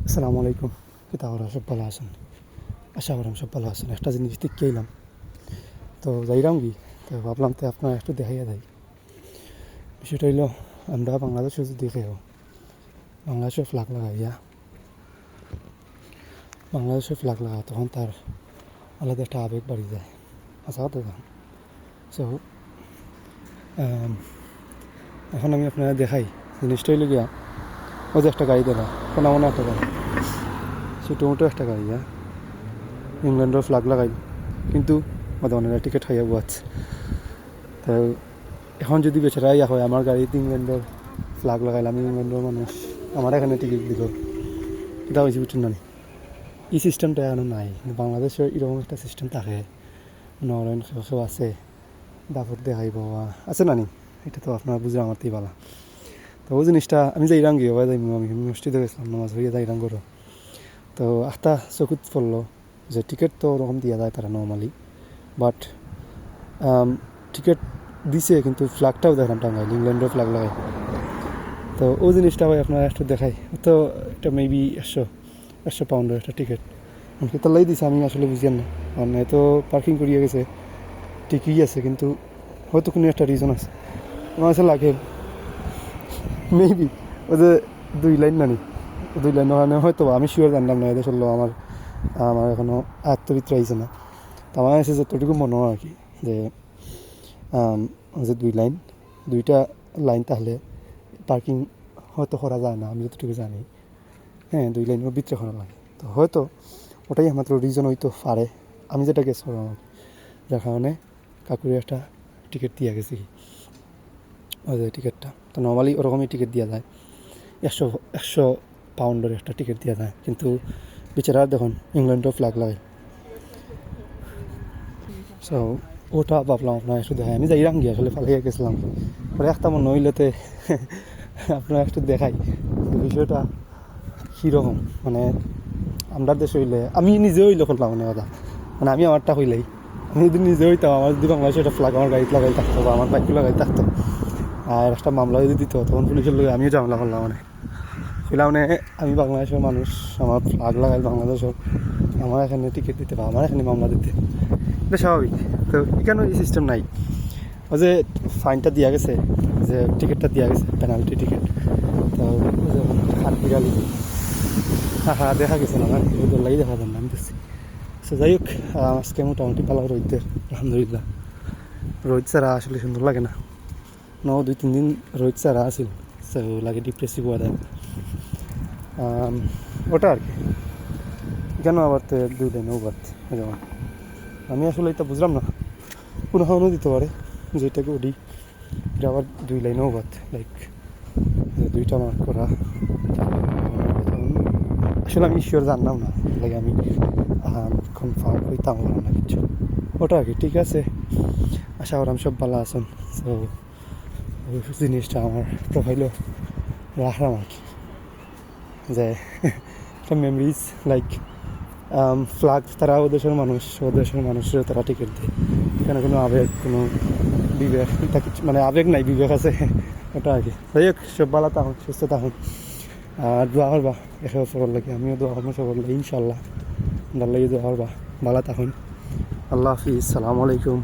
আসসালামু আলাইকুম। কিতা ওরা সব ভালো আছেন? আশা করেন সব ভালো আছেন। একটা জিনিস দেখতে এলাম, তো যাইরাম কি, তো ভাবলাম তো আপনার একটু দেখাইয়া দেয়। বিষয়টা হইল, আমরা বাংলাদেশে যদি দেখেও বাংলাদেশের ফ্ল্যাগ লাগাইয়া তখন তার আলাদা একটা আবেগ বাড়ি যায়। আচ্ছা কথা দাম। সো এখন আমি আপনারা দেখাই জিনিসটা হইল গিয়া, ও যে একটা গাড়ি দেখা কোনা মনে একটা গাড়ি, ছোটো একটা গাড়ি, ইংল্যান্ডের ফ্ল্যাগ লাগাই, কিন্তু অনেক টিকিট খাইয়া বুয়াচ্ছে। তো এখন যদি বেচারা ইয়া হয়, আমার গাড়িতে ইংল্যান্ডের ফ্ল্যাগ লাগাইলাম, ইংল্যান্ডের মানুষ আমার এখানে টিকিট দিল, এটা হয়েছে বুঝছেন না? এই সিস্টেমটা এখন নাই। বাংলাদেশে এরকম একটা সিস্টেম থাকে, নরেন কেউ আছে দাপট দেখাইব আছে না নি, এটা তো আপনারা বুঝে আমার তেই পালা। তো ওই জিনিসটা আমি যাইরাম গিয়ে আমি মসজিদে গেছিলাম, নামাজ হইয়া যাইরাম করো। তো একটা চকুত পড়লো যে টিকিট তো ওরকম দিয়া যায় তারা নর্মালি, বাট টিকিট দিছে কিন্তু ফ্ল্যাগটাও দেখলাম টাঙ্গাইল, ইংল্যান্ডের ফ্ল্যাগ লাগাই। তো ওই জিনিসটা হয় আপনারা একটু দেখাই। তো এটা মেবি 100 পাউন্ডের একটা টিকিট আমাকে তাল্লাই দিছে, আমি আসলে বুঝিয়ান না, কারণ হয়তো পার্কিং করিয়া গেছে, ঠিকই আছে, কিন্তু হয়তো কোনো একটা রিজন আছে আমার কাছে লাগে। মেবি ওই যে 2 লাইন নানি, 2 লাইন ওখানে হয়তো আমি শিওর জানলাম না, এদের চললো আমার এখনও আত্মবিত্র আইছে না। তো আমার কাছে যতটুকু মনে হয় আর কি, যে যে 2 লাইন, 2টা লাইন তাহলে পার্কিং হয়তো করা যায় না, আমি যতটুকু জানি। হ্যাঁ, 2 লাইনের ভিতরে করা লাগে, তো হয়তো ওটাই একমাত্র রিজন হইতো পারে। আমি যেটা গেছ আমার, যার কারণে কাকুরে একটা টিকিট দিয়ে গেছি, ওই যে টিকিটটা তো নর্মালি ওরকমই টিকিট দেওয়া যায়, 100 পাউন্ডের একটা টিকিট দেওয়া যায়, কিন্তু বেচারা দেখুন ইংল্যান্ডেও ফ্ল্যাগ লাগাই। সো ওটা ভাবলাম আপনার একটু দেখাই, আমি যাইরাম গিয়ে আসলে পালিয়ে গেছিলাম, পরে একটা মনে হইলেতে আপনার একটু দেখাই বিষয়টা কীরকম। মানে আমরা দেশে হইলে, আমি নিজে হইলে করলাম মানে কথা, মানে আমি আমারটা হইলেই, আমি যদি নিজে হইতাম, আমার যদি বাংলাদেশে একটা ফ্ল্যাগ আমার গাড়িতে লাগাই থাকতো বা আমার বাইক লাগাই থাকতো, আর একটা মামলা যদি দিত, তখন পুলিশের লোক আমিও ঝামেলা করলাম। মানে হইলাম মানে আমি বাংলাদেশের মানুষ, আমার ফ্ল্যাগ লাগাই বাংলাদেশও, আমার এখানে টিকিট দিতে বা আমার এখানে মামলা দিতে, এটা স্বাভাবিক। তো কেন এই সিস্টেম নাই? ওই যে ফাইনটা দেওয়া গেছে, যে টিকিটটা দেওয়া গেছে পেনাল্টি টিকিট, তো হাত বিড়ালি দেখা গেছে না, আমার লাগি দেখা যান না, আমি দেখছি। সো যাই হোক, আজকে মোটামুটি ভালো রোদের, আলহামদুলিল্লাহ। রোদ ছাড়া আসলে সুন্দর লাগে না, 2-3 দিন রোদ ছাড়া আসিল, সো লাগে ডিপ্রেসিভ ওয়েদার, ওটা আর কি। কেন আবার তো 2 লাইন ওভার, যেমন আমি আসলে এটা বুঝলাম না, কোনো কারণও দিতে পারে যেটাকে ওডি, এটা আবার 2 লাইন ওভার, লাইক 2টা মার্ক করা। আসলে আমি শিওর জানলাম না, লাগে আমি কনফার্ম হইতাম না কিছু, ওটা আর কি। ঠিক আছে, আশা করাম সব ভালো আছেন। সো ওই জিনিসটা আমার প্রোফাইলও রাখলাম আর কি, যে একটা মেমরিজ, লাইক ফ্ল্যাগ তারা ও দেশের মানুষের তারা টিকিট দেয়, এখানে কোনো আবেগ, কোনো বিবেক, এটা কিছু মানে আবেগ নাই, বিবেক আছে, ওটা আর কি। যাই হোক, সব ভালো থাকুন, সুস্থ থাকুন, আর দোয়া করবা এসব সবার লাগে, আমিও দোয়া করবো সবার লাগে, ইনশাল্লাহ আল্লাহ দোয়া করবা, ভালো থাকুন। আল্লাহ হাফিজ, সালামু আলাইকুম।